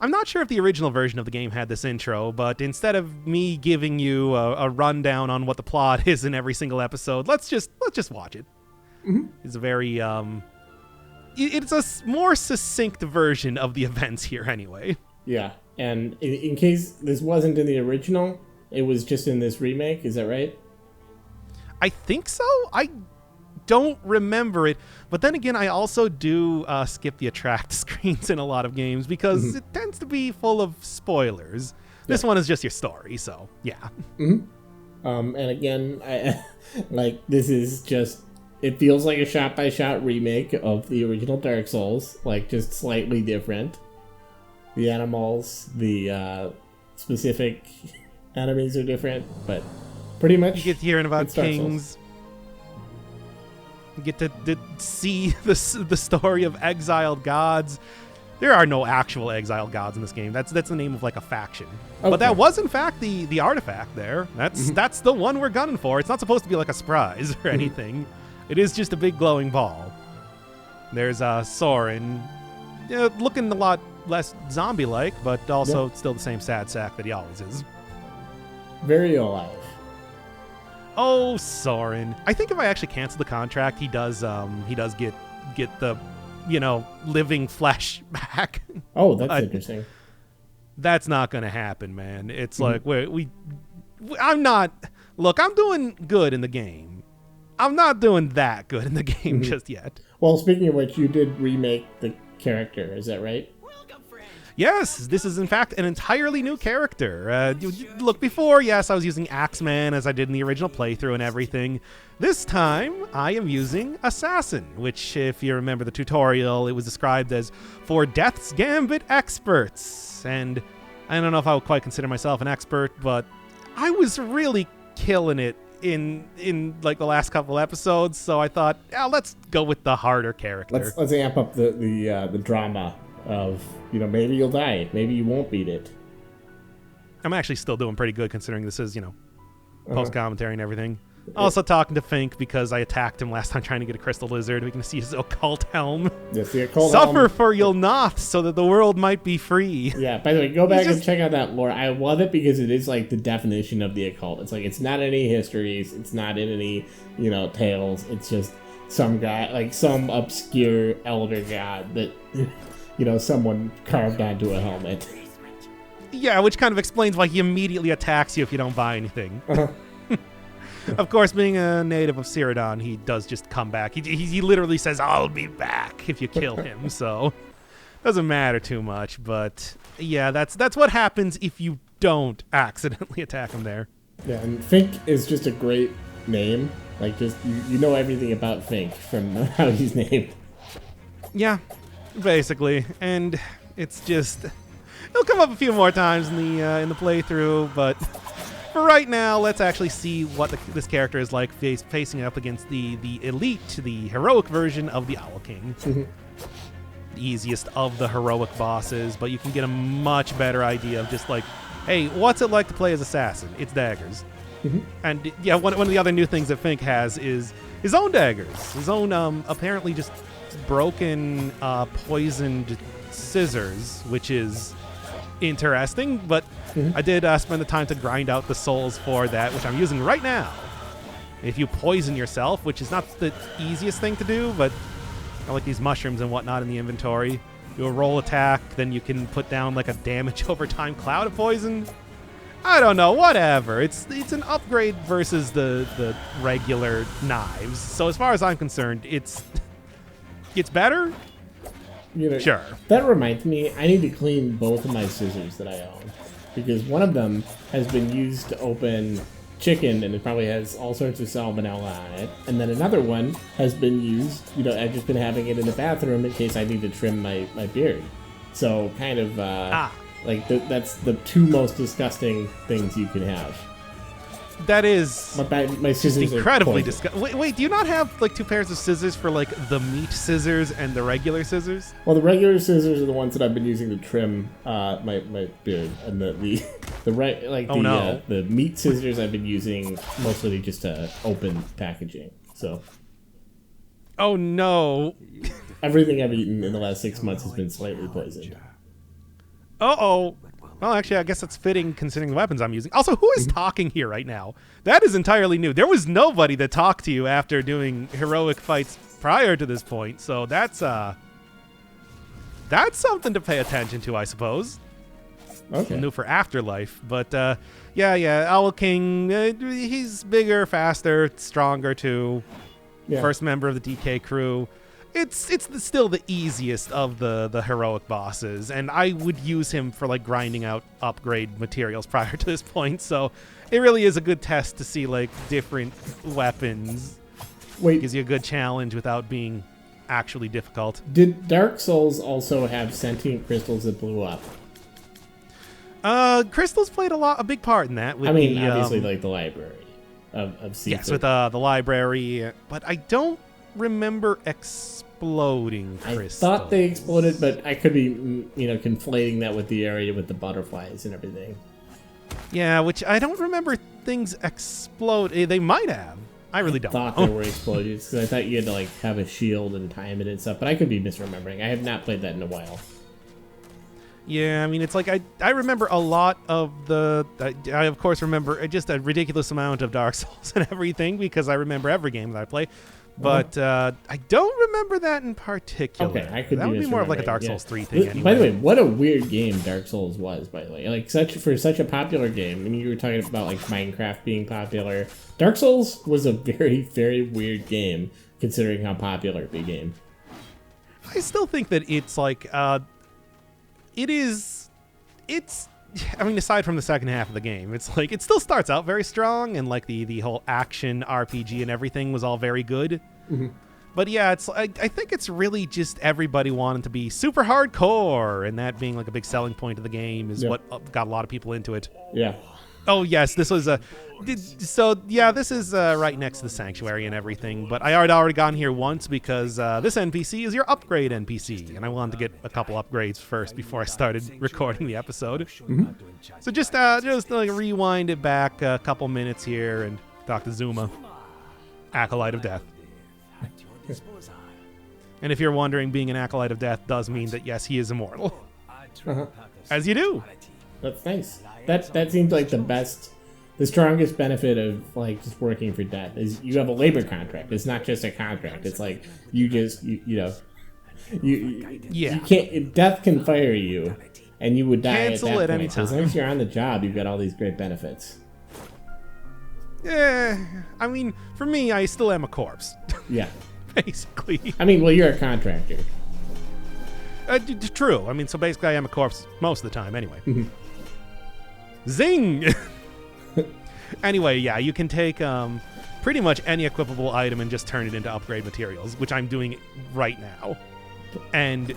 I'm not sure if the original version of the game had this intro, but instead of me giving you a rundown on what the plot is in every single episode, let's just watch it. Mm-hmm. It's a very it's a more succinct version of the events here anyway. Yeah, and in case this wasn't in the original, it was just in this remake, is that right? I think so. I don't remember it, but then again, I also do skip the attract screens in a lot of games because it tends to be full of spoilers. This one is just your story, so yeah. Mm-hmm. And again, this is just, it feels like a shot-by-shot remake of the original Dark Souls, like just slightly different. The animals, the specific enemies are different, but pretty much you get hearing about kings. You get to see the story of exiled gods. There are no actual exiled gods in this game. That's the name of like a faction. Okay. But that was in fact the artifact there. That's the one we're gunning for. It's not supposed to be like a surprise or anything. It is just a big glowing ball. There's Soren, looking a lot less zombie-like, but also still the same sad sack that he always is. Very alive. Oh, Soren. I think if I actually cancel the contract, he does get the, living flesh back. Oh, that's interesting. That's not going to happen, man. It's like, I'm doing good in the game. I'm not doing that good in the game just yet. Well, speaking of which, you did remake the character, is that right? Yes, this is in fact an entirely new character. Look, before, yes, I was using Axeman as I did in the original playthrough and everything. This time, I am using Assassin, which, if you remember the tutorial, it was described as for Death's Gambit experts. And I don't know if I would quite consider myself an expert, but I was really killing it in like the last couple episodes, so I thought, let's go with the harder character. Let's amp up the drama of, maybe you'll die, maybe you won't beat it. I'm actually still doing pretty good considering this is, post-commentary and everything. Also talking to Fink because I attacked him last time trying to get a crystal lizard. We can see his occult helm. Yes, the occult Suffer helm. for you'll not, so that the world might be free. Yeah, by the way, go back and check out that lore. I love it because it is like the definition of the occult. It's like, it's not in any histories, it's not in any, tales. It's just some guy, like some obscure elder god that, someone carved onto a helmet. Yeah, which kind of explains why he immediately attacks you if you don't buy anything. Of course, being a native of Cyrodiil, he does just come back. He literally says, "I'll be back" if you kill him. So doesn't matter too much. But yeah, that's what happens if you don't accidentally attack him there. Yeah, and Fink is just a great name. Like, just you know everything about Fink from how he's named. Yeah, basically, and it's just it'll come up a few more times in the playthrough, but. For right now, let's actually see what this character is like facing up against the elite, the heroic version of the Owl King. The easiest of the heroic bosses, but you can get a much better idea of just like, hey, what's it like to play as Assassin? It's daggers. And yeah, one of the other new things that Fink has is his own daggers. His own apparently just broken poisoned scissors, which is interesting, but I did spend the time to grind out the souls for that, which I'm using right now. If you poison yourself, which is not the easiest thing to do, but I like these mushrooms and whatnot in the inventory. Do a roll attack, then you can put down like a damage over time cloud of poison. I don't know, whatever. It's an upgrade versus the regular knives. So as far as I'm concerned, it's better. Sure. That reminds me, I need to clean both of my scissors that I own. Because one of them has been used to open chicken, and it probably has all sorts of salmonella on it. And then another one has been used, I've just been having it in the bathroom in case I need to trim my beard. So kind of, that's the two most disgusting things you can have. That is my scissors incredibly disgusting. Wait, do you not have like two pairs of scissors for like the meat scissors and the regular scissors? Well, the regular scissors are the ones that I've been using to trim my beard, and the meat scissors I've been using mostly just to open packaging. So. Oh no! Everything I've eaten in the last 6 months has been slightly poisoned. Uh-oh. Well, actually, I guess that's fitting considering the weapons I'm using. Also, who is talking here right now? That is entirely new. There was nobody that talked to you after doing heroic fights prior to this point, so that's something to pay attention to, I suppose. Okay. New for Afterlife, but yeah, Owl King, he's bigger, faster, stronger too. Yeah. First member of the DK crew. It's still the easiest of the heroic bosses, and I would use him for like grinding out upgrade materials prior to this point. So it really is a good test to see like different weapons. Wait, Gives you a good challenge without being actually difficult. did Dark Souls also have sentient crystals that blew up? Crystals played a big part in that. With Obviously, like the library of secrets. Yes, with the library, but I don't remember exploding crystals. I thought they exploded, but I could be, conflating that with the area with the butterflies and everything. Yeah, which I don't remember things explode. They might have. I really don't. Thought there were explosions because I thought you had to like have a shield and time it and stuff, but I could be misremembering. I have not played that in a while. Yeah, I mean, it's like I remember a lot of I of course remember just a ridiculous amount of Dark Souls and everything because I remember every game that I play. But I don't remember that in particular. Okay, I could. That would be more of like a Dark Souls 3 thing. Anyway. By the way, what a weird game Dark Souls was. By the way, like for such a popular game. I mean, you were talking about like Minecraft being popular. Dark Souls was a very, very weird game considering how popular it became. I still think that it's like it's. I mean, aside from the second half of the game, it's like it still starts out very strong, and like the whole action RPG and everything was all very good. Mm-hmm. But yeah, I think it's really just everybody wanting to be super hardcore, and that being like a big selling point of the game is what got a lot of people into it. Yeah. Oh yes, this was this is right next to the sanctuary and everything. But I had already gone here once because this NPC is your upgrade NPC, and I wanted to get a couple upgrades first before I started recording the episode. Mm-hmm. So just like rewind it back a couple minutes here and talk to Zuma, Acolyte of Death. And if you're wondering, being an Acolyte of Death does mean that yes, he is immortal, as you do. That's nice. That seems like the strongest benefit of like just working for Death is you have a labor contract. It's not just a contract. It's like you can't. Death can fire you, and you would die Cancel at that at any point. As time. long as you're on the job, you've got all these great benefits. Yeah, I mean, for me, I still am a corpse, Yeah. basically. I mean, well, you're a contractor. True. I mean, so basically, I am a corpse most of the time, anyway. Zing! Anyway, yeah, you can take pretty much any equipable item and just turn it into upgrade materials, which I'm doing right now. And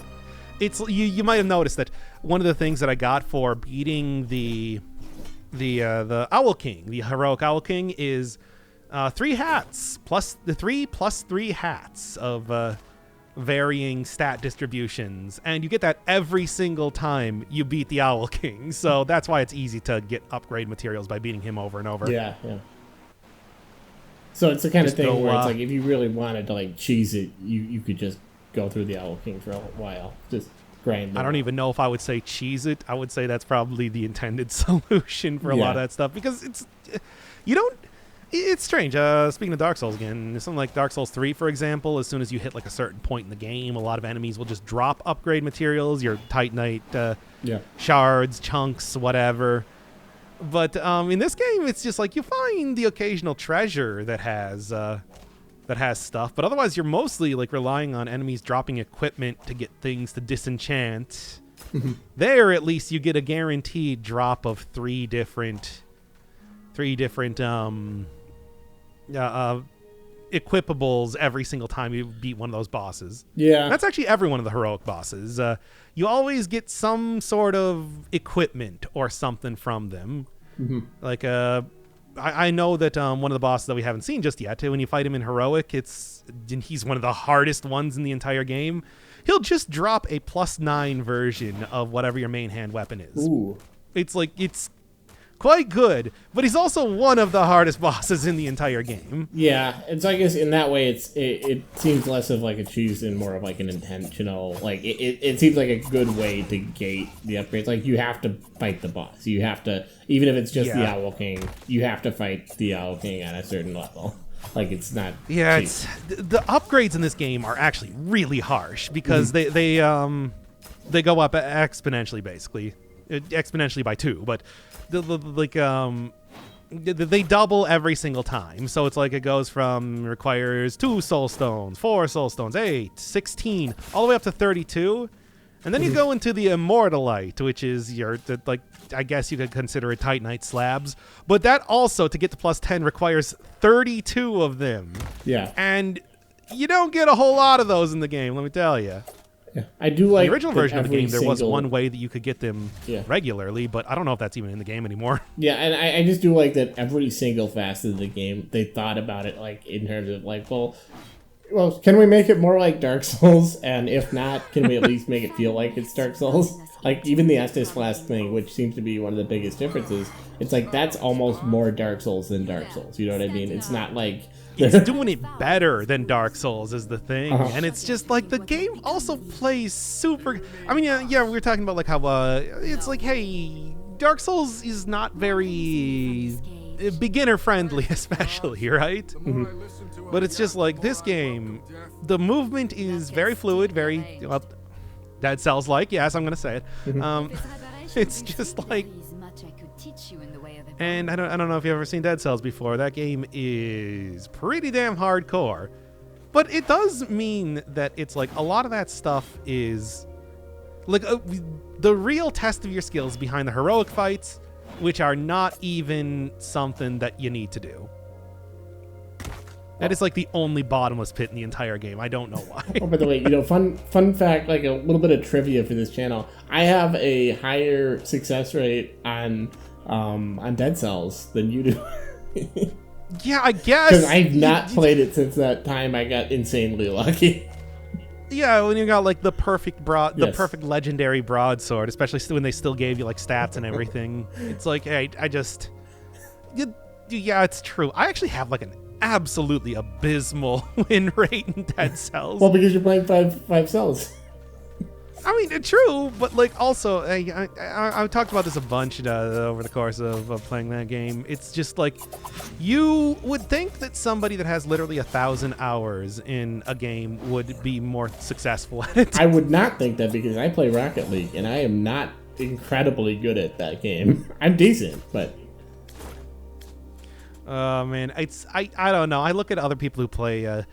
it's you might have noticed that one of the things that I got for beating the Owl King, the heroic Owl King, is 3 hats plus 3 hats of varying stat distributions, and you get that every single time you beat the Owl King. So that's why it's easy to get upgrade materials by beating him over and over. Yeah. So it's the kind of Just thing where it's like if you really wanted to like cheese it, you could just go through the Owl King for a while, just grind. I don't even know if I would say cheese it. I would say that's probably the intended solution for a lot of that stuff, because it's strange. Speaking of Dark Souls again, something like Dark Souls 3, for example, as soon as you hit like a certain point in the game, a lot of enemies will just drop upgrade materials, your Titanite shards, chunks, whatever. But in this game, it's just like you find the occasional treasure that has stuff, but otherwise you're mostly like relying on enemies dropping equipment to get things to disenchant. There, at least, you get a guaranteed drop of three different equipables every single time you beat one of those bosses. Yeah. And that's actually every one of the heroic bosses. You always get some sort of equipment or something from them. Like I know that one of the bosses that we haven't seen just yet, when you fight him in heroic, he's one of the hardest ones in the entire game. He'll just drop a +9 version of whatever your main hand weapon is. Ooh. It's like it's quite good, but he's also one of the hardest bosses in the entire game. Yeah, and so I guess in that way, it seems less of like a choose and more of like an intentional. Like it seems like a good way to gate the upgrades. Like you have to fight the boss. You have to, even if it's just the Owl King, you have to fight the Owl King at a certain level. Like it's not. Yeah, cheap. the upgrades in this game are actually really harsh because they go up exponentially, basically, exponentially by 2, but they double every single time. So it's like it goes from requires 2 soul stones, 4 soul stones, 8, 16, all the way up to 32. And then you go into the Immortalite, which is I guess you could consider it Titanite slabs. But that also, to get to plus 10, requires 32 of them. Yeah. And you don't get a whole lot of those in the game, let me tell you. Yeah. I do like the original version of the game, there was single... one way that you could get them regularly, but I don't know if that's even in the game anymore. Yeah, and I just do like that every single facet of the game, they thought about it like in terms of like, well, can we make it more like Dark Souls? And if not, can we at least make it feel like it's Dark Souls? Like, even the Estes Flask thing, which seems to be one of the biggest differences, it's like, that's almost more Dark Souls than Dark Souls. You know what I mean? It's not like... It's doing it better than Dark Souls is the thing. And it's just, like, the game also plays super... I mean, yeah, we were talking about, like, how, it's like, hey, Dark Souls is not very... beginner-friendly, especially, right? But it's just like this game, the movement is very fluid, very Dead Cells like. Yes, I'm gonna say it. It's just like, and I don't know if you've ever seen Dead Cells before. That game is pretty damn hardcore, but it does mean that it's like a lot of that stuff is like the real test of your skills behind the heroic fights, which are not even something that you need to do. That is like the only bottomless pit in the entire game. I don't know why. Oh, by the way, fun fact, like a little bit of trivia for this channel. I have a higher success rate on Dead Cells than you do. Yeah, I guess. Because I've not played it since that time I got insanely lucky. Yeah, when you got like the perfect perfect legendary broadsword, especially when they still gave you like stats and everything. It's like, hey, yeah, it's true. I actually have like an absolutely abysmal win rate in Dead Cells. Well, because you're playing five cells. I mean, true, but like also, I talked about this a bunch over the course of playing that game. It's just like, you would think that somebody that has literally 1,000 hours in a game would be more successful at it. I would not think that because I play Rocket League and I am not incredibly good at that game. I'm decent, but... man, I don't know. I look at other people who play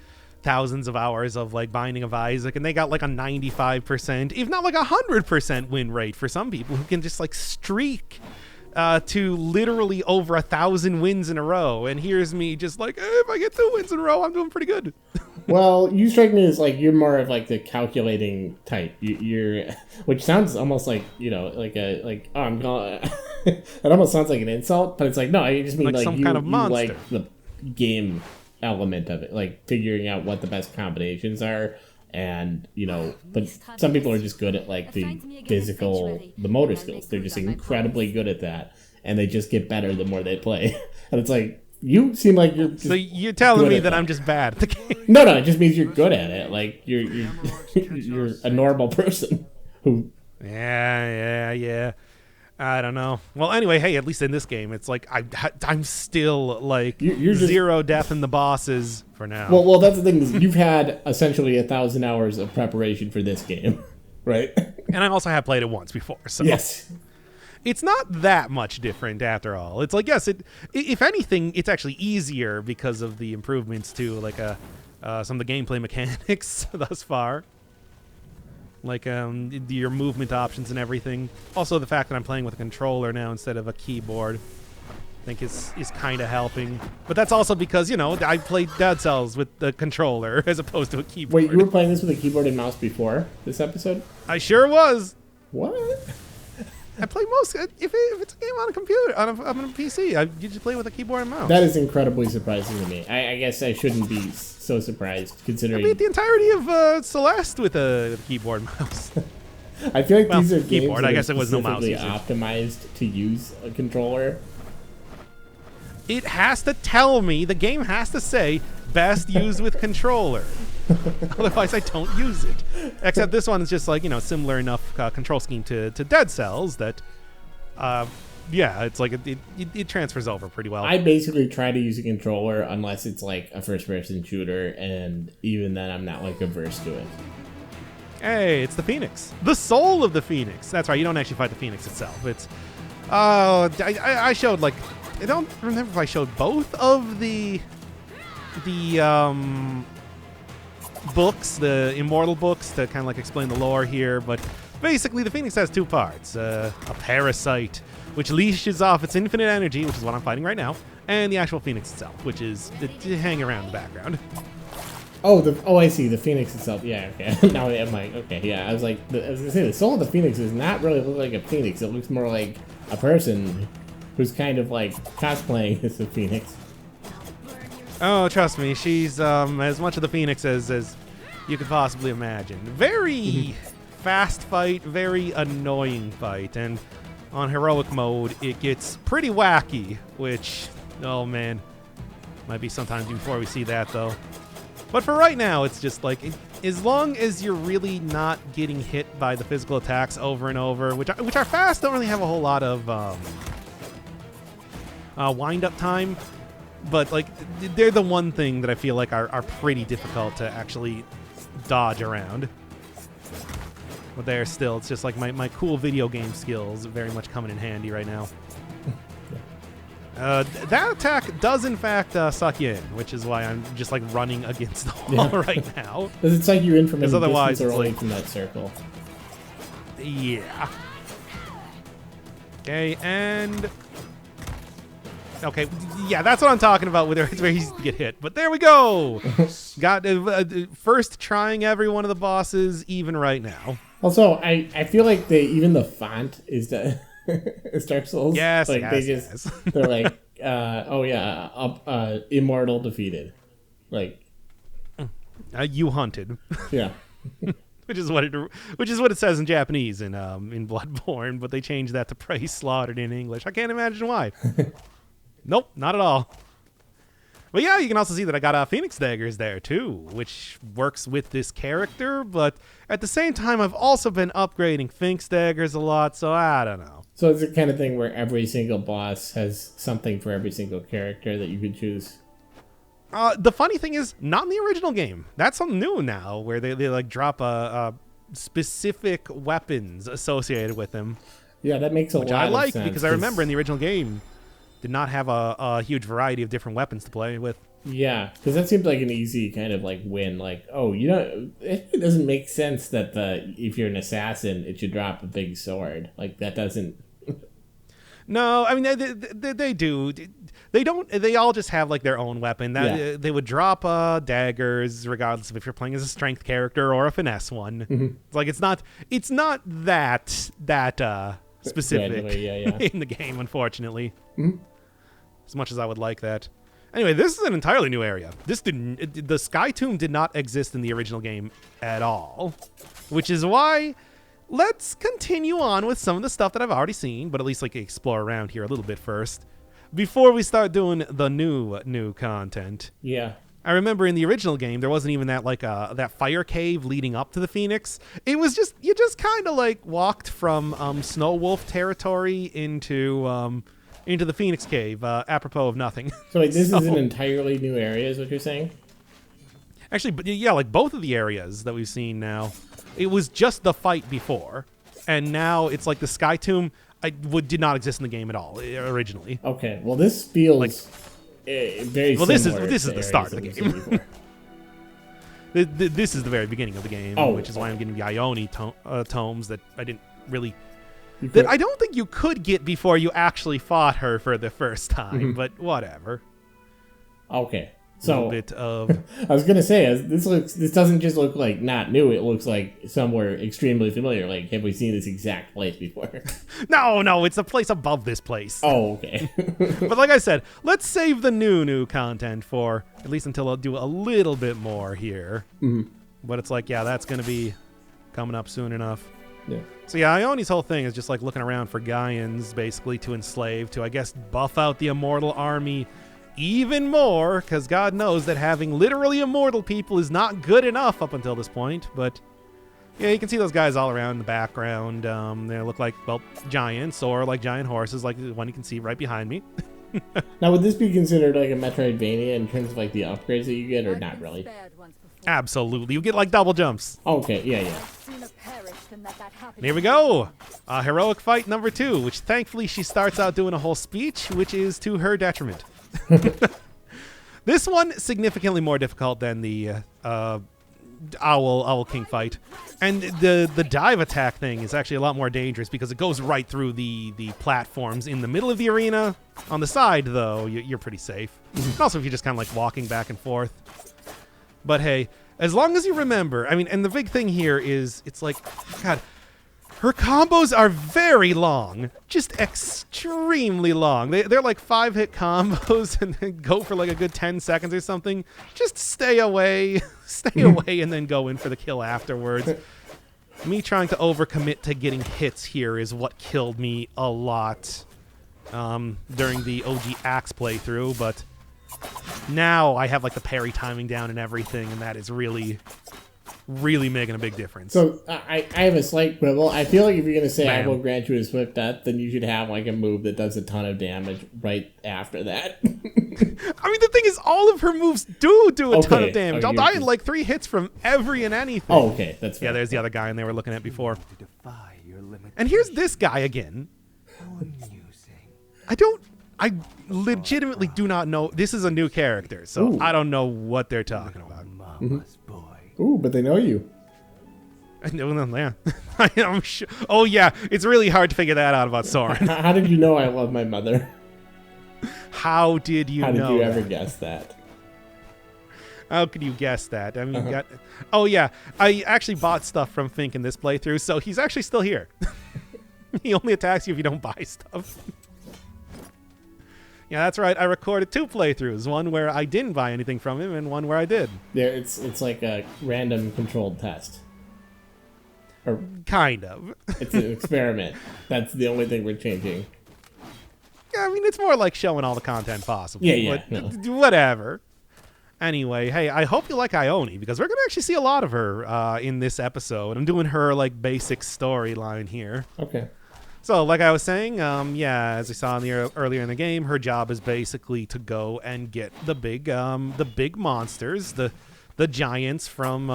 thousands of hours of like Binding of Isaac, and they got like a 95%, if not like 100% win rate for some people who can just like streak to literally over 1,000 wins in a row. And here's me just like, if I get 2 wins in a row, I'm doing pretty good. Well, you strike me as like you're more of like the calculating type. You're, which sounds almost like oh, I'm going. It almost sounds like an insult, but it's like no, I just mean like some you, kind of monster. You like the game element of it, like figuring out what the best combinations are, and But some people are just good at like the motor skills. They're just incredibly good at that, and they just get better the more they play. And it's like. You seem like you're. So you're telling me that I'm just bad at the game? No, it just means you're good at it. Like you're a normal person who. Yeah. I don't know. Well, anyway, hey, at least in this game, it's like I'm still like you're zero death in the bosses for now. Well, that's the thing is you've had essentially 1,000 hours of preparation for this game, right? And I also have played it once before, so yes. It's not that much different after all. It's like, yes, if anything, it's actually easier because of the improvements to like some of the gameplay mechanics thus far. Like your movement options and everything. Also, the fact that I'm playing with a controller now instead of a keyboard, I think is kind of helping. But that's also because, I played Dead Cells with the controller as opposed to a keyboard. Wait, you were playing this with a keyboard and mouse before this episode? I sure was. What? I play most if it's a game on a computer on a PC. I usually play with a keyboard and mouse. That is incredibly surprising to me. I guess I shouldn't be so surprised considering. I beat the entirety of Celeste with a keyboard and mouse. I feel like these are games keyboard. that I guess it was no mouse. Optimized to use a controller. It has to tell me, the game has to say, best used with controller. Otherwise, I don't use it. Except this one is just like, similar enough control scheme to Dead Cells that, it's like it transfers over pretty well. I basically try to use a controller unless it's like a first-person shooter, and even then I'm not like averse to it. Hey, it's the Phoenix. The soul of the Phoenix. That's right, you don't actually fight the Phoenix itself. It's, I showed like, I don't remember if I showed both of the books, the Immortal books, to kind of like explain the lore here, but basically the Phoenix has two parts. A parasite, which leashes off its infinite energy, which is what I'm fighting right now, and the actual Phoenix itself, which is to hang around in the background. Oh, I see. The Phoenix itself. Yeah, okay. Now I'm like, okay, yeah. I was gonna say, the soul of the Phoenix does not really look like a Phoenix. It looks more like a person who's kind of like cosplaying as a Phoenix. Oh, trust me, she's as much of the Phoenix as you could possibly imagine. Very fast fight, very annoying fight, and on heroic mode, it gets pretty wacky, which, oh man, might be sometime before we see that, though. But for right now, it's just like, as long as you're really not getting hit by the physical attacks over and over, which are fast, don't really have a whole lot of wind-up time, but like they're the one thing that I feel like are pretty difficult to actually dodge around. But there still, it's just like my cool video game skills very much coming in handy right now. That attack does in fact suck you in, which is why I'm just like running against the wall right now. Does it suck you in from any otherwise distance or it's only like, from that circle? Yeah. Okay, and okay, yeah, that's what I'm talking about with where he's to get hit. But there we go. Got first trying every one of the bosses even right now. Also, I feel like even the font is the it's Dark Souls. Yes, like yes. They're like, immortal defeated, like you hunted. Yeah. Which is what it says in Japanese in Bloodborne, but they changed that to "prey slaughtered" in English. I can't imagine why. Nope, not at all. But yeah, you can also see that I got Phoenix daggers there too, which works with this character. But at the same time, I've also been upgrading Phoenix daggers a lot, so I don't know. So it's the kind of thing where every single boss has something for every single character that you could choose. The funny thing is, not in the original game. That's something new now, where they like drop specific weapons associated with them. Yeah, that makes a lot of sense. Which I like, because I remember in the original game, did not have a huge variety of different weapons to play with. Yeah, because that seems like an easy kind of like win. Like, it doesn't make sense that if you're an assassin, it should drop a big sword. Like, that doesn't... No, I mean, they do. They don't. They all just have like their own weapon. They would drop daggers, regardless of if you're playing as a strength character or a finesse one. Mm-hmm. It's like it's not that specific in the game, unfortunately. Mm-hmm. As much as I would like that. Anyway, this is an entirely new area. The Sky Tomb did not exist in the original game at all, which is why let's continue on with some of the stuff that I've already seen, but at least like explore around here a little bit first before we start doing the new content. Yeah. I remember in the original game there wasn't even that like that fire cave leading up to the Phoenix. It was just you just kind of like walked from Snow Wolf territory into the Phoenix cave, apropos of nothing. So wait, this is an entirely new area, is what you're saying? Actually, but yeah, like both of the areas that we've seen now, it was just the fight before, and now it's like the Sky Tomb did not exist in the game at all originally. Okay, well this feels like, very well. This is the start of the game. This is the very beginning of the game, which is why I'm getting the Ioni tomes that I didn't really. That I don't think you could get before you actually fought her for the first time, but whatever. Okay, so bit of. I was gonna say this doesn't just look like not new. It looks like somewhere extremely familiar. Like, have we seen this exact place before? No, it's a place above this place. Oh, okay. But like I said, let's save the new content for at least until I'll do a little bit more here. Mm-hmm. But it's like, yeah, that's gonna be coming up soon enough. Yeah. So yeah, Ioni's whole thing is just like looking around for Gaians, basically, to enslave, to, I guess, buff out the immortal army even more, because God knows that having literally immortal people is not good enough up until this point. But yeah, you can see those guys all around in the background. They look like, well, giants or like giant horses, like the one you can see right behind me. Now, would this be considered like a Metroidvania in terms of like the upgrades that you get, or not really? Absolutely. You get like double jumps. Okay, yeah. Here we go. Heroic fight number 2, which thankfully she starts out doing a whole speech, which is to her detriment. This one significantly more difficult than the Owl King fight. And the dive attack thing is actually a lot more dangerous because it goes right through the platforms in the middle of the arena. On the side, though, you're pretty safe. And also if you're just kind of like walking back and forth. But hey, as long as you remember, I mean, and the big thing here is, it's like, God, her combos are very long. Just extremely long. They're like 5-hit combos and then go for like a good 10 seconds or something. Just stay away. Stay away and then go in for the kill afterwards. Me trying to overcommit to getting hits here is what killed me a lot during the OG Axe playthrough, but now I have like the parry timing down and everything, and that is really making a big difference. So I have a slight quibble. I feel like if you're going to say I will grant you a swift death, then you should have like a move that does a ton of damage right after that. I mean, the thing is, all of her moves do a ton of damage. I'll die in like 3 hits from every and anything. Oh, okay. That's fair. Yeah, there's the other guy and they were looking at before. And here's this guy again. I legitimately do not know. This is a new character, so Ooh. I don't know what they're talking about. Ooh, but they know you. I know them, yeah. I'm sure. Oh, yeah. It's really hard to figure that out about Soren. How did you know I love my mother? How did you know? How did you ever guess that? How could you guess that? I mean, oh, yeah. I actually bought stuff from Fink in this playthrough, so he's actually still here. He only attacks you if you don't buy stuff. Yeah, that's right. I recorded 2 playthroughs. One where I didn't buy anything from him and one where I did. Yeah, it's like a random controlled test. Or kind of. It's an experiment. That's the only thing we're changing. Yeah, I mean, it's more like showing all the content possible. Yeah. But whatever. Anyway, hey, I hope you like Ioni, because we're going to actually see a lot of her in this episode. I'm doing her, like, basic storyline here. Okay. So, like I was saying, yeah, as we saw earlier in the game, her job is basically to go and get the big monsters, the giants from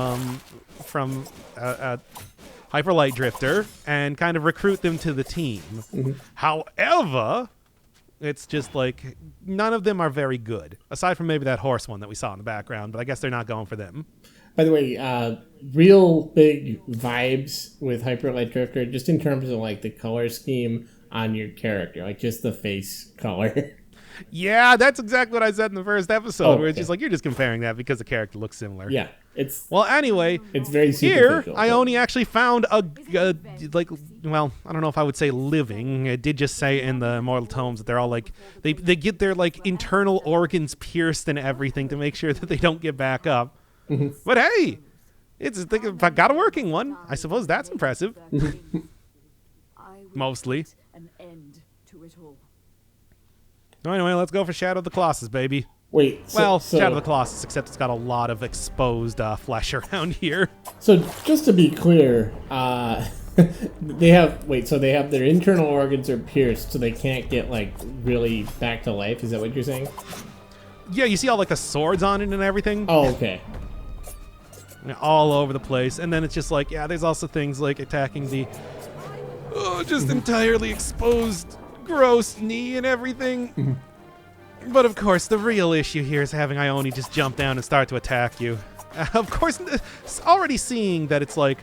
Hyper Light Drifter, and kind of recruit them to the team. Mm-hmm. However, it's just like none of them are very good, aside from maybe that horse one that we saw in the background. But I guess they're not going for them. By the way, real big vibes with Hyper Light Drifter, just in terms of like the color scheme on your character, like just the face color. Yeah, that's exactly what I said in the first episode. Oh, where it's just like you're just comparing that because the character looks similar. Yeah, it's well. Anyway, it's very here. superficial, Ioni actually found a like. Well, I don't know if I would say living. It did just say in the Immortal Tomes that they're all like they get their like internal organs pierced and everything to make sure that they don't get back up. Mm-hmm. But hey, I got a working one. I suppose that's impressive. Mostly. An end to it all. Anyway, let's go for Shadow of the Colossus, baby. Wait. Shadow of the Colossus, except it's got a lot of exposed flesh around here. So just to be clear, they have their internal organs are pierced, so they can't get like really back to life. Is that what you're saying? Yeah, you see all like the swords on it and everything. Oh, okay. All over the place, and then it's just like, yeah, there's also things like attacking the just entirely exposed gross knee and everything. But of course the real issue here is having Ioni just jump down and start to attack you. Of course, already seeing that it's like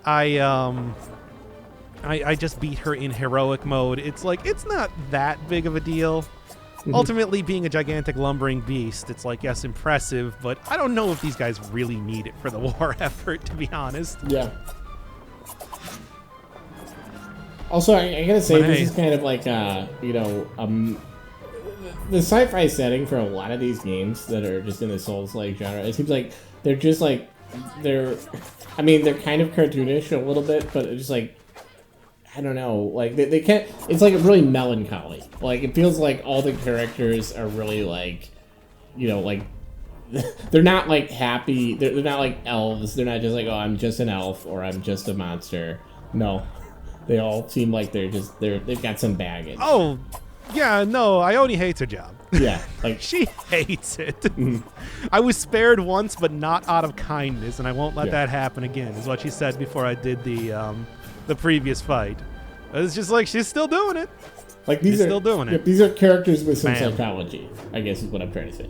I just beat her in heroic mode. It's like it's not that big of a deal. Ultimately, being a gigantic lumbering beast, it's like, yes, impressive, but I don't know if these guys really need it for the war effort, to be honest. Yeah. Also, I gotta say, this is kind of like, the sci-fi setting for a lot of these games that are just in the Souls-like genre. It seems like they're just like, they're kind of cartoonish a little bit, but it's just like, I don't know, like they can't. It's like really melancholy. Like it feels like all the characters are really like, like they're not like happy. They're not like elves. They're not just like, oh, I'm just an elf or I'm just a monster. No, they all seem like they've got some baggage. Oh, yeah, no, Ioni hates her job. Yeah, like she hates it. I was spared once, but not out of kindness, and I won't let that happen again. Is what she said before I did the previous fight. It's just like she's still doing it. Like these are still doing it. These are characters with some Bam. psychology, I guess is what I'm trying to say.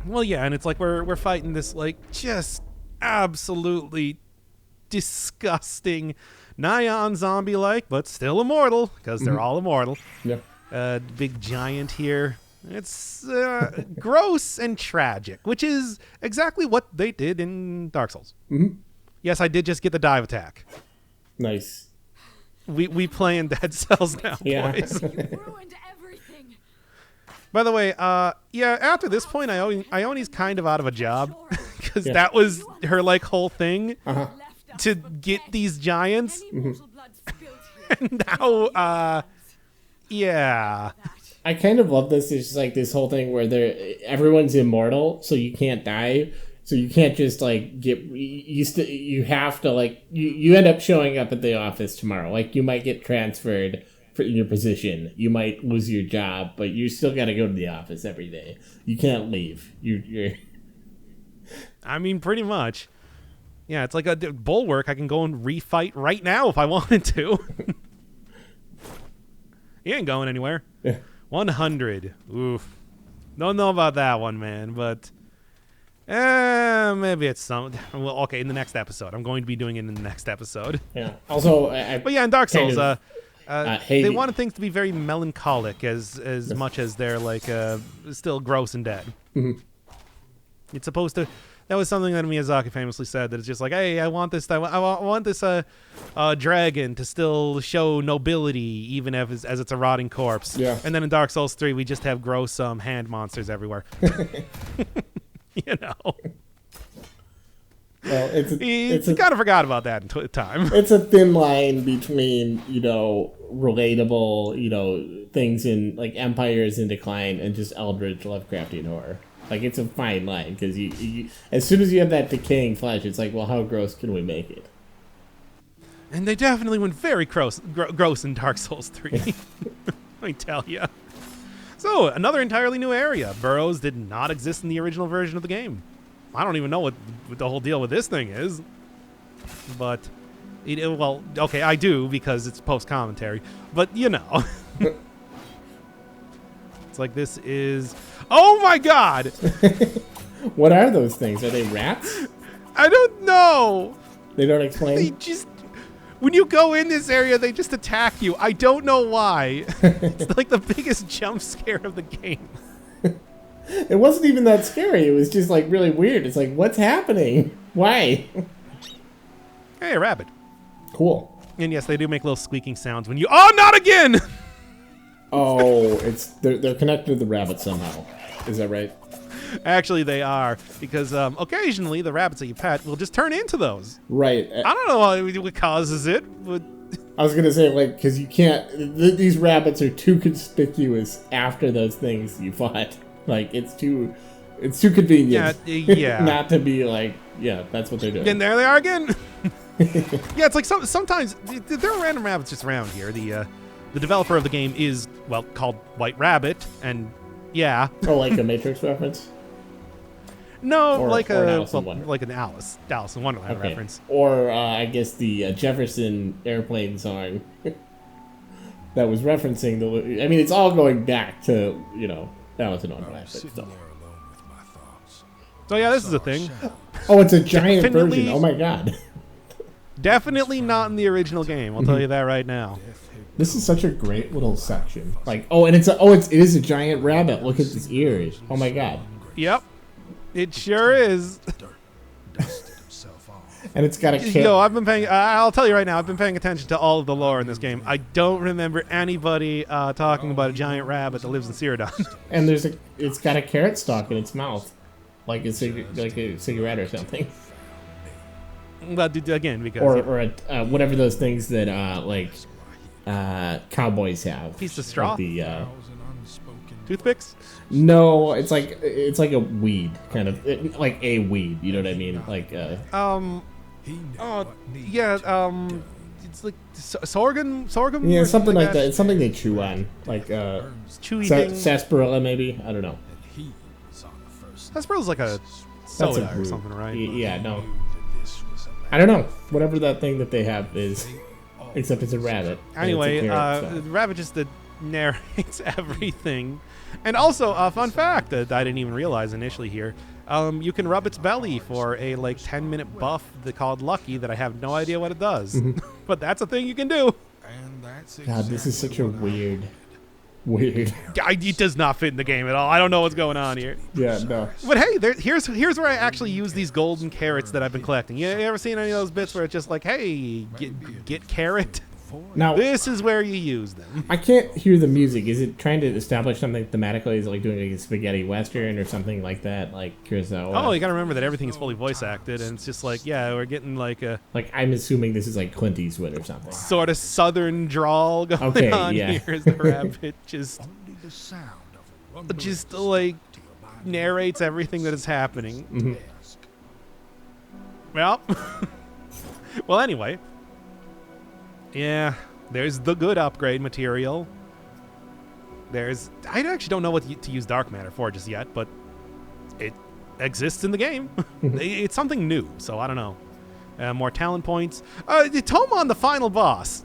Well, yeah, and it's like we're fighting this like just absolutely disgusting Nyan zombie-like, but still immortal because they're all immortal. Yep. Big giant here. It's gross and tragic, which is exactly what they did in Dark Souls. Yes, I did just get the dive attack. Nice. We play in Dead Cells now, boys. You ruined everything. By the way, after this point, Ioni's kind of out of a job because that was her like whole thing to get these giants. And now, yeah. I kind of love this. It's just like this whole thing where everyone's immortal, so you can't die. So you can't just like you have to like you end up showing up at the office tomorrow. Like you might get transferred in your position. You might lose your job, but you still got to go to the office every day. You can't leave. You're. I mean, pretty much. Yeah, it's like a bulwark. I can go and refight right now if I wanted to. He ain't going anywhere. 100. Oof. Don't know about that one, man, but maybe it's some. Well, okay, in the next episode. I'm going to be doing it in the next episode. Yeah. Also, but yeah, in Dark Souls, they it. wanted things to be very melancholic as much as they're like still gross and dead. It's supposed to. That was something that Miyazaki famously said, that it's just like, hey, I want this dragon to still show nobility, even as it's a rotting corpse. Yeah. And then in Dark Souls 3, we just have gross hand monsters everywhere. You know. Well, he kind of forgot about that in time. It's a thin line between relatable things in like empires in decline and just eldritch Lovecraftian horror. Like it's a fine line because you as soon as you have that decaying flesh, it's like, well, how gross can we make it? And they definitely went very gross in Dark Souls 3. Let me tell you. So, another entirely new area. Burrows did not exist in the original version of the game. I don't even know what the whole deal with this thing is. But, well, okay, I do because it's post-commentary. But, It's like this is... Oh my god! What are those things? Are they rats? I don't know! They don't explain? They just... When you go in this area, they just attack you. I don't know why. It's like the biggest jump scare of the game. It wasn't even that scary. It was just like really weird. It's like, what's happening? Why? Hey, a rabbit. Cool. And yes, they do make little squeaking sounds when you... Oh, not again! Oh, they're connected to the rabbit somehow. Is that right? Actually, they are, because occasionally the rabbits that you pet will just turn into those. Right. I don't know what causes it, but... I was gonna say, like, because you can't... these rabbits are too conspicuous after those things you fought. Like, it's too convenient. Yeah. Not to be like, yeah, that's what they're doing. And there they are again. Yeah, it's like sometimes there are random rabbits just around here. The developer of the game is, well, called White Rabbit, and yeah. Oh, like a Matrix reference? No, or like an Alice in Wonderland reference. Or I guess the Jefferson Airplane song that was referencing the. I mean, it's all going back to Alice in Wonderland stuff. So yeah, this is a thing. Oh, it's a giant version. Oh my god. Definitely not in the original game. I'll tell you that right now. This is such a great little section. Like, it is a giant rabbit. Look at its ears. Oh my god. Yep. It sure is. And it's got a kid. Yo, I'll tell you right now, I've been paying attention to all of the lore in this game. I don't remember anybody talking about a giant rabbit that lives in Cyrodiil. And it's got a carrot stalk in its mouth. Like a cigarette or something. Well, again, because or whatever those things that cowboys have. Piece of straw? Like the toothpicks. no, it's like a weed kind of like a weed. You know what I mean? Like Oh, yeah. It's like sorghum. yeah, or something like that. It's something they chew on, like Chewy thing. sarsaparilla maybe. I don't know. Sasparill's like a That's a soda or brew. something, right? Yeah, no. I don't know. Whatever that thing that they have is, except it's a rabbit. and it's a Anyway, carrot, so. the rabbit just narrates everything. And also, a fun fact that I didn't even realize initially here. You can rub its belly for a 10-minute buff called Lucky that I have no idea what it does. But that's a thing you can do. God, this is such a weird. It does not fit in the game at all. I don't know what's going on here. Yeah, no. But hey, here's where I actually use these golden carrots that I've been collecting. You ever seen any of those bits where it's just like, hey, get carrot? Now, This is where you use them. I can't hear the music. Is it trying to establish something thematically? Is it like doing like a spaghetti western or something like that? Like Kurosawa? Oh, you gotta remember that everything is fully voice acted, and it's just like, yeah, we're getting like a Like, I'm assuming this is like Clint Eastwood or something. sort of southern drawl going Okay, on yeah. here as the rabbit just like narrates everything that is happening. Mm-hmm. Well, well, anyway, yeah, there's the good upgrade material. I actually don't know what to use dark matter for just yet, but it exists in the game. It's something new, so I don't know. More talent points. The tome on the final boss.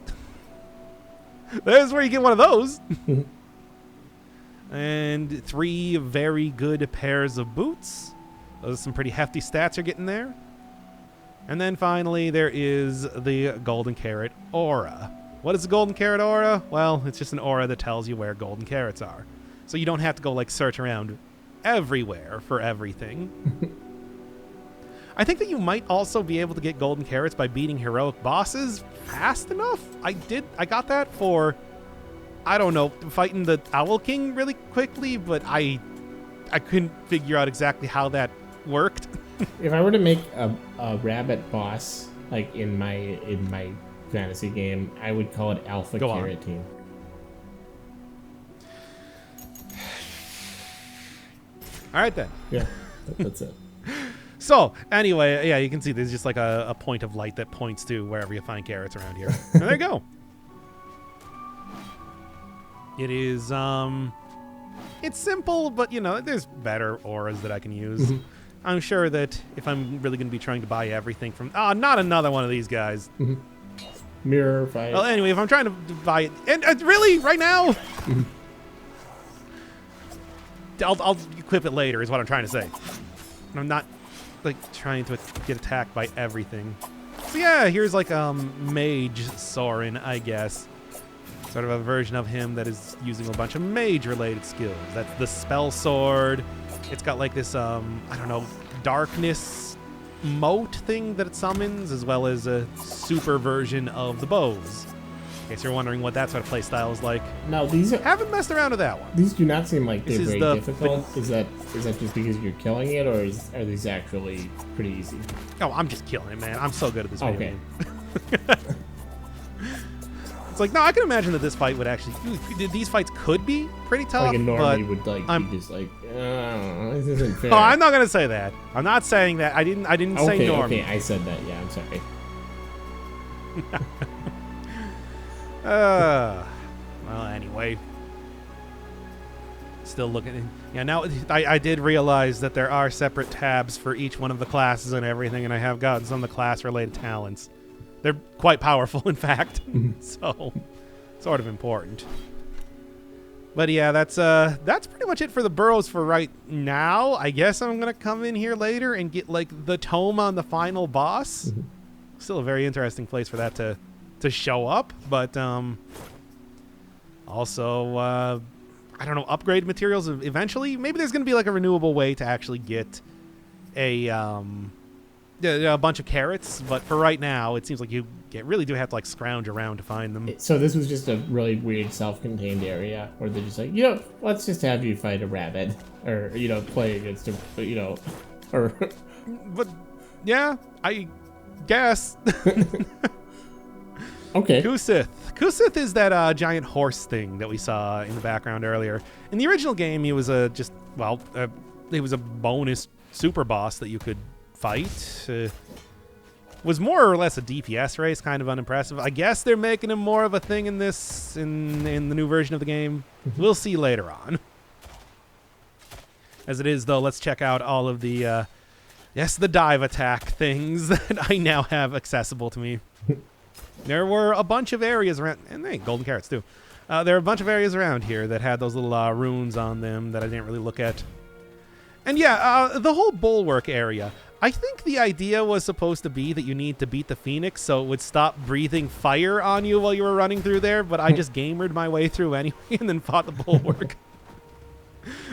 There's where you get one of those. And 3 very good pairs of boots. Those are some pretty hefty stats you're getting there. And then finally, there is the golden carrot aura. What is the golden carrot aura? Well, it's just an aura that tells you where golden carrots are. So you don't have to go search around everywhere for everything. I think that you might also be able to get golden carrots by beating heroic bosses fast enough. I got that for, I don't know, fighting the Owl King really quickly, but I couldn't figure out exactly how that worked. If I were to make a rabbit boss, like in my fantasy game, I would call it Alpha Go on. Carrot Team. All right, then. Yeah, that's it. So, anyway, yeah, you can see there's just like a point of light that points to wherever you find carrots around here. And there you go. It is, it's simple, but, there's better auras that I can use. I'm sure that if I'm really going to be trying to buy everything from... not another one of these guys. Mirror fight. Well, anyway, if I'm trying to buy it... And really? Right now? I'll equip it later is what I'm trying to say. I'm not, trying to get attacked by everything. So yeah, here's Mage Soren, I guess. Sort of a version of him that is using a bunch of mage-related skills. That's the Spell Sword. It's got this, I don't know, darkness mote thing that it summons, as well as a super version of the bows. In case you're wondering what that sort of playstyle is like. Now Haven't messed around with that one. these do not seem like they're This is very the difficult. Is that just because you're killing it, or are these actually pretty easy? Oh, I'm just killing it, man. I'm so good at this video Okay. game. It's no, I can imagine that this fight would actually... These fights could be pretty tough, Like a normie would I'm- be just this isn't fair. Oh, I'm not going to say that. I'm not saying that. I didn't say normie. Okay, I said that. Yeah, I'm sorry. Well, anyway. Still looking. Yeah, now I did realize that there are separate tabs for each one of the classes and everything, and I have gotten some of the class-related talents. They're quite powerful, in fact. So, sort of important. But yeah, that's pretty much it for the Burrows for right now. I guess I'm gonna come in here later and get the tome on the final boss. Still a very interesting place for that to show up, but also I don't know, upgrade materials eventually. Maybe there's gonna be a renewable way to actually get a bunch of carrots, but for right now, it seems like you really do have to scrounge around to find them. So this was just a really weird self-contained area where they're just let's just have you fight a rabbit, or play against a, or But yeah, Guess. Okay. Kusith. Kusith is that giant horse thing that we saw in the background earlier. In the original game, he was he was a bonus super boss that you could fight. Was more or less a DPS race, kind of unimpressive. I guess they're making him more of a thing in this, in the new version of the game. We'll see later on. As it is, though, let's check out all of the, the dive attack things that I now have accessible to me. There were a bunch of areas around, and hey, golden carrots too. There are a bunch of areas around here that had those little runes on them that I didn't really look at. And yeah, the whole bulwark area. I think the idea was supposed to be that you need to beat the Phoenix so it would stop breathing fire on you while you were running through there, but I just gamered my way through anyway and then fought the bulwark.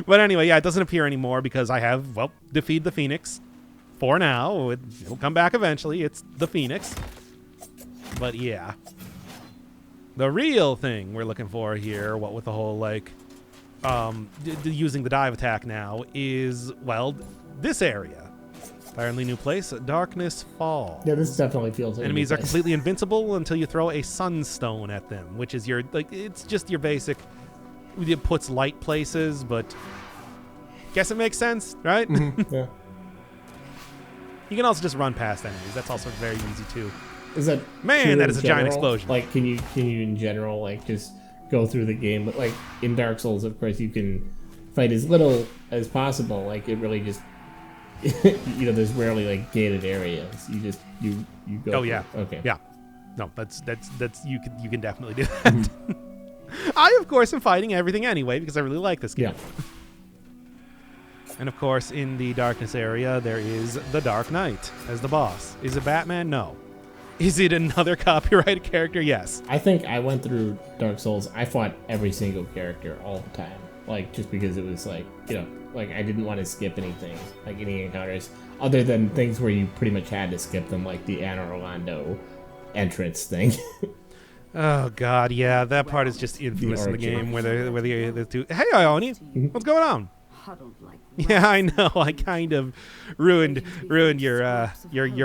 But anyway, yeah, it doesn't appear anymore because I have, defeated the Phoenix. For now. It'll come back eventually. It's the Phoenix. But yeah. The real thing we're looking for here, what with the whole, using the dive attack now, is, this area. Entirely new place, Darkness Falls. Yeah, this definitely feels like enemies are completely invincible until you throw a sunstone at them, which is your, it's just your basic, it puts light places, but guess it makes sense, right? Mm-hmm. Yeah. You can also just run past enemies. That's also very easy too. Is that Man, that is a giant general? explosion. Like, can you in general just go through the game? But like in Dark Souls, of course, you can fight as little as possible. Like it really just, there's rarely gated areas. You just you go. Oh yeah. Okay. Yeah. No, that's you can definitely do that. I of course am fighting everything anyway because I really like this game. Yeah. And of course, in the darkness area, there is the Dark Knight as the boss. Is it Batman? No. Is it another copyrighted character? Yes. I think I went through Dark Souls. I fought every single character all the time. Just because it was I didn't want to skip anything, any encounters, other than things where you pretty much had to skip them, like the Anne Orlando entrance thing. Oh God, yeah, that part is just infamous in the game where the two. Hey, Ioni, what's going on? Yeah, I know. I kind of ruined your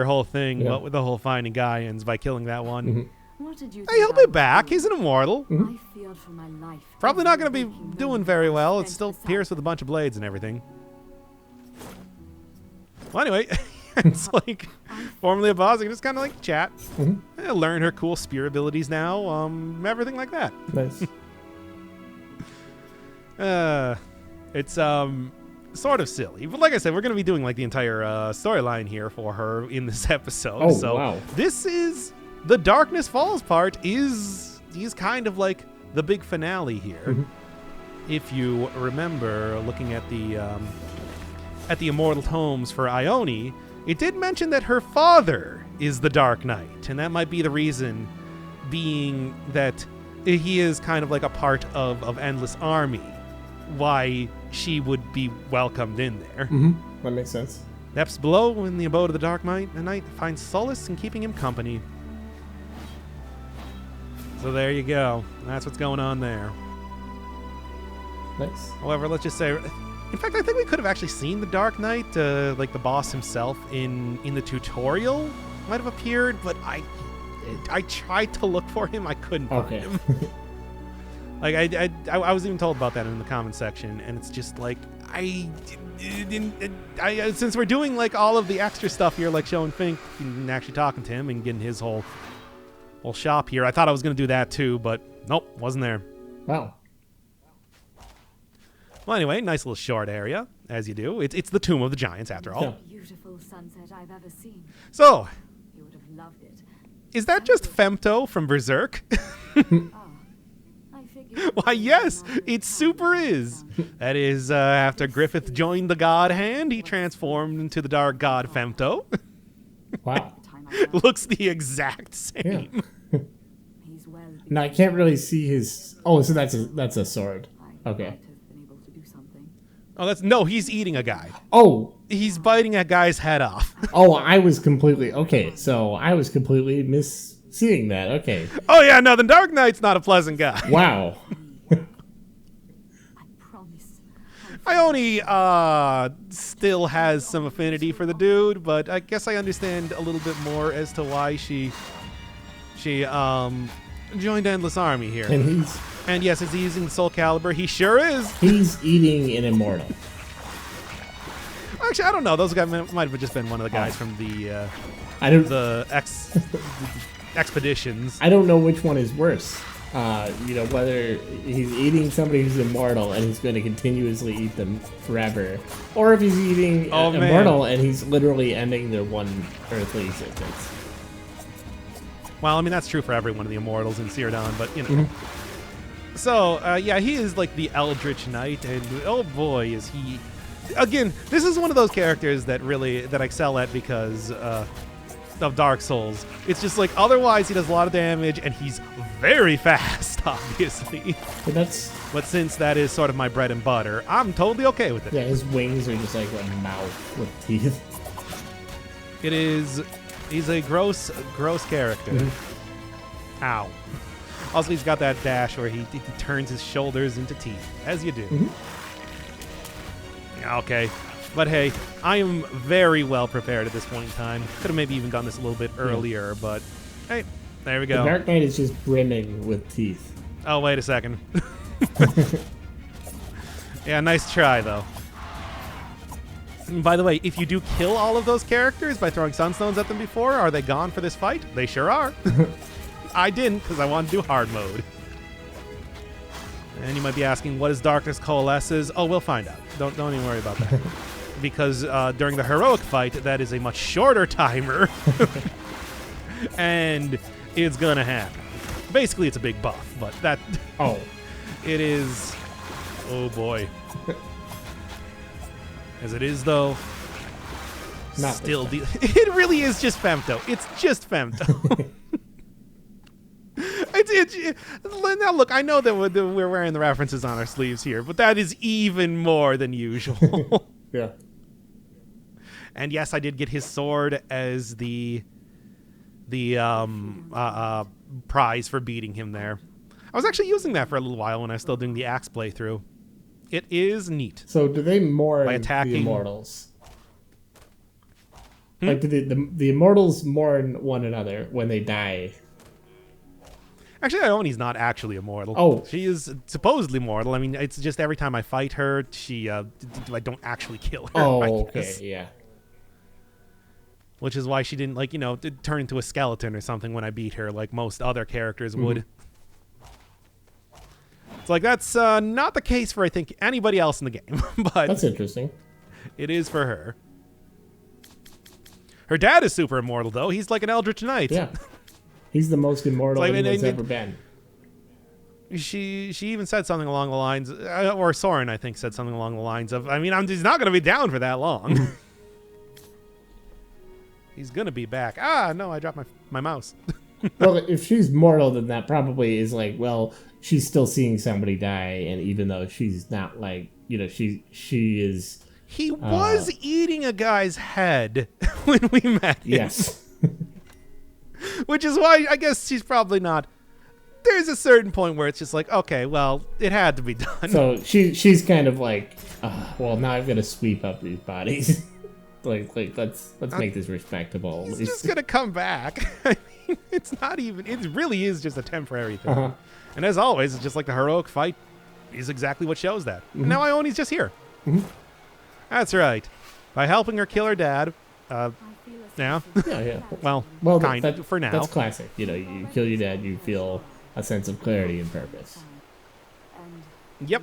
whole thing. Yeah. What with the whole finding Gaians by killing that one. Mm-hmm. Hey, he'll be back. He's an immortal. I feared for my life. Probably not going to be doing very well. It's still pierced with a bunch of blades and everything. Well, anyway, it's formerly a boss. You can just kind of chat, learn her cool spear abilities now, everything like that. Nice. It's sort of silly, but like I said, we're going to be doing the entire storyline here for her in this episode. Oh, so wow. This is the Darkness Falls part is kind of the big finale here. If you remember looking at the Immortal Tomes for Ioni, it did mention that her father is the Dark Knight, and that might be the reason being that he is kind of a part of Endless Army, why she would be welcomed in there. That makes sense. Depths below, in the abode of the Dark Knight, the knight finds solace in keeping him company. So there you go. That's what's going on there. Nice. However, let's just say, in fact, I think we could have actually seen the Dark Knight, the boss himself in the tutorial might have appeared, but I tried to look for him. I couldn't find him. I was even told about that in the comment section, and it's just since we're doing all of the extra stuff here, showing Fink and actually talking to him and getting his whole shop here, I thought I was going to do that too, but nope, wasn't there. Wow. Well, anyway, nice little short area, as you do. It's the Tomb of the Giants, after all. Yeah. Beautiful sunset I've ever seen. So, You would have loved it. is that just Femto from Berserk? I figured. Why, yes, it super is. That is, after Griffith joined the God Hand, he transformed into the Dark God Femto. Wow. Looks the exact same. Yeah. He's well. Now I can't really see his. Oh, so that's a sword. Okay. Might have been able to do something. Oh, he's eating a guy. Oh. He's biting a guy's head off. Oh, I was completely misseeing that. Okay. Oh yeah, no, the Dark Knight's not a pleasant guy. Wow. I promise. Ioni still has some affinity for the dude, but I guess I understand a little bit more as to why she joined Endless Army here. And yes, is he using Soul Calibur? He sure is. He's eating an immortal. Actually, I don't know. Those guys might have just been one of the guys from the expeditions. I don't know which one is worse. Whether he's eating somebody who's immortal and he's going to continuously eat them forever, or if he's eating immortal and he's literally ending their one earthly existence. Well, I mean, that's true for every one of the immortals in Cyrodiil, but, you know. So, yeah, he is like the Eldritch Knight, and oh boy, is he... Again, this is one of those characters that I excel at because of Dark Souls. It's just like, otherwise he does a lot of damage, and he's very fast, obviously. But since that is sort of my bread and butter, I'm totally okay with it. Yeah, his wings are just like a mouth with teeth. It is... He's a gross character. Ow. Also, he's got that dash where he turns his shoulders into teeth, as you do. Okay. But hey, I am very well prepared at this point in time. Could have maybe even done this a little bit earlier, but hey, there we go. The Dark Knight is just brimming with teeth. Oh, wait a second. Yeah, nice try, though. And by the way, if you do kill all of those characters by throwing Sunstones at them before, are they gone for this fight? They sure are. I didn't, because I wanted to do hard mode. And you might be asking, what is Darkness Coalesces? Oh, we'll find out. Don't even worry about that. Because during the heroic fight, that is a much shorter timer. And it's gonna happen. Basically, it's a big buff, but that... Oh. It is... Oh, boy. As it is, though, still it really is just Femto. It's just Femto. Now, look, I know that we're wearing the references on our sleeves here, but that is even more than usual. Yeah. And yes, I did get his sword as the prize for beating him there. I was actually using that for a little while when I was still doing the axe playthrough. It is neat. So do they mourn by attacking the immortals? Like, do the immortals mourn one another when they die? Actually, Ioni's not actually immortal. Oh. She is supposedly mortal. I mean, it's just every time I fight her, I don't actually kill her. Oh, okay, yeah. Which is why she didn't, turn into a skeleton or something when I beat her, like most other characters would. It's like, that's not the case for, I think, anybody else in the game. But that's interesting. It is for her. Her dad is super immortal, though. He's like an Eldritch Knight. Yeah. He's the most immortal anyone's ever been. She even said something along the lines, or Soren, I think, said something along the lines of, I mean, he's not going to be down for that long. He's going to be back. Ah, no, I dropped my mouse. Well, if she's mortal, then that probably is like, well, she's still seeing somebody die, and even though she's not like, she is... He was eating a guy's head when we met him. Yes. Which is why I guess she's probably not... There's a certain point where it's just like, okay, well, it had to be done. So she's kind of like, well, now I've got to sweep up these bodies. like let's make this respectable. He's just gonna come back. I mean, it's not even... It really is just a temporary thing. And as always, it's just like the heroic fight is exactly what shows that. And now Ioni's just here. That's right. By helping her kill her dad, now. Yeah. well, kind for now. That's classic. You kill your dad, you feel a sense of clarity and purpose. Yep.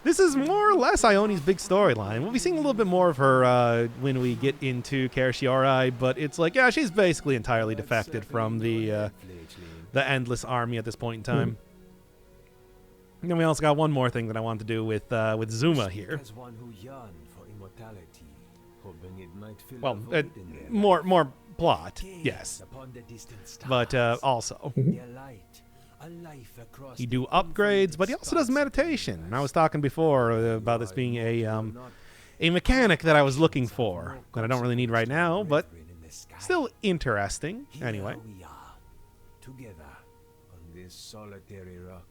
This is more or less Ioni's big storyline. We'll be seeing a little bit more of her when we get into Kershiorai, but it's like, yeah, she's basically entirely defected from the Endless Army at this point in time. And then we also got one more thing that I want to do with Zuma here. Well, more plot, yes, but also he do upgrades, but he also does meditation. And I was talking before about this being a mechanic that I was looking for that I don't really need right now, but still interesting. Anyway, together on this solitary rock.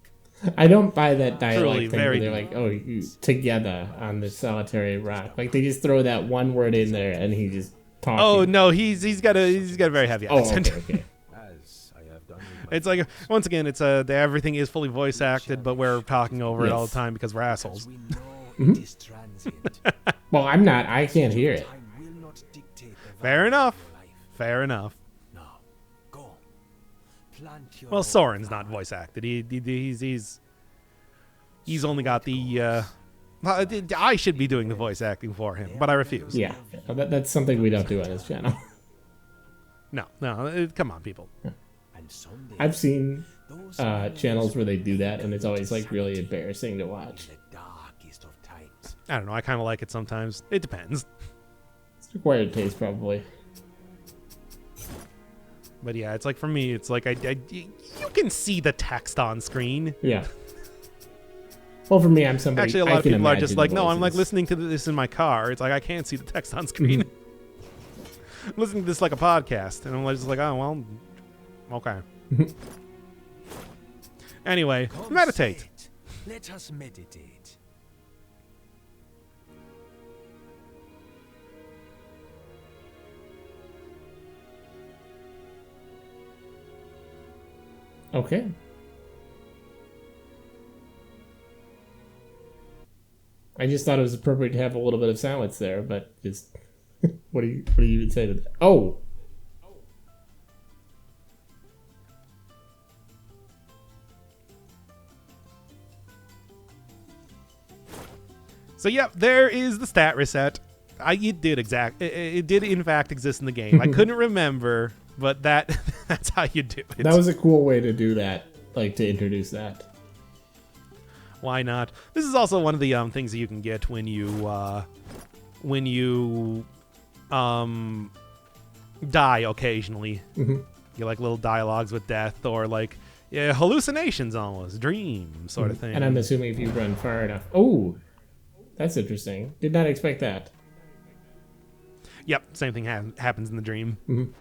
I don't buy that Truly dialogue thing where very they're deep. like, oh, you together on this solitary rock. Like they just throw that one word in there and he just talks. Oh no, he's got a very heavy Oh, accent. okay. As I have done with my It's like once again, it's everything is fully voice acted, but we're talking over it all Yes. the time because we're assholes. we know it is transient. Well, I'm not. I can't hear it. Time will not dictate the Fair value enough. of life. Fair enough. Now, go. Plant your Well, own Soren's not path. voice acted. He's only got the. I should be doing the voice acting for him, but I refuse. Yeah, that's something we don't do on this channel. No, come on, people. And someday, I've seen those channels where they do that, and it's always like really embarrassing to watch. the darkest of times. I don't know. I kind of like it sometimes. It depends. It's acquired taste, probably. But yeah, it's like for me, it's like you can see the text on screen. Yeah. Well, for me, I'm somebody. Actually, a I lot of can people are just imagine like, the no, I'm like voices. listening to this in my car. It's like I can't see the text on screen. I'm listening to this like a podcast, and I'm just like, oh well, okay. Anyway, Come meditate. sit. Let us meditate. Okay. I just thought it was appropriate to have a little bit of silence there, but just what do you even say to that? Oh, So yep, there is the stat reset. It did in fact exist in the game. I couldn't remember, but that's how you do it. that was a cool way to do that, like to introduce that. Why not? This is also one of the things that you can get when you die occasionally. Mhm. You like little dialogues with death or like hallucinations, almost dream sort of thing. And I'm assuming if you run far enough. Oh, that's interesting. Did not expect that. Yep, same thing happens in the dream. Mhm.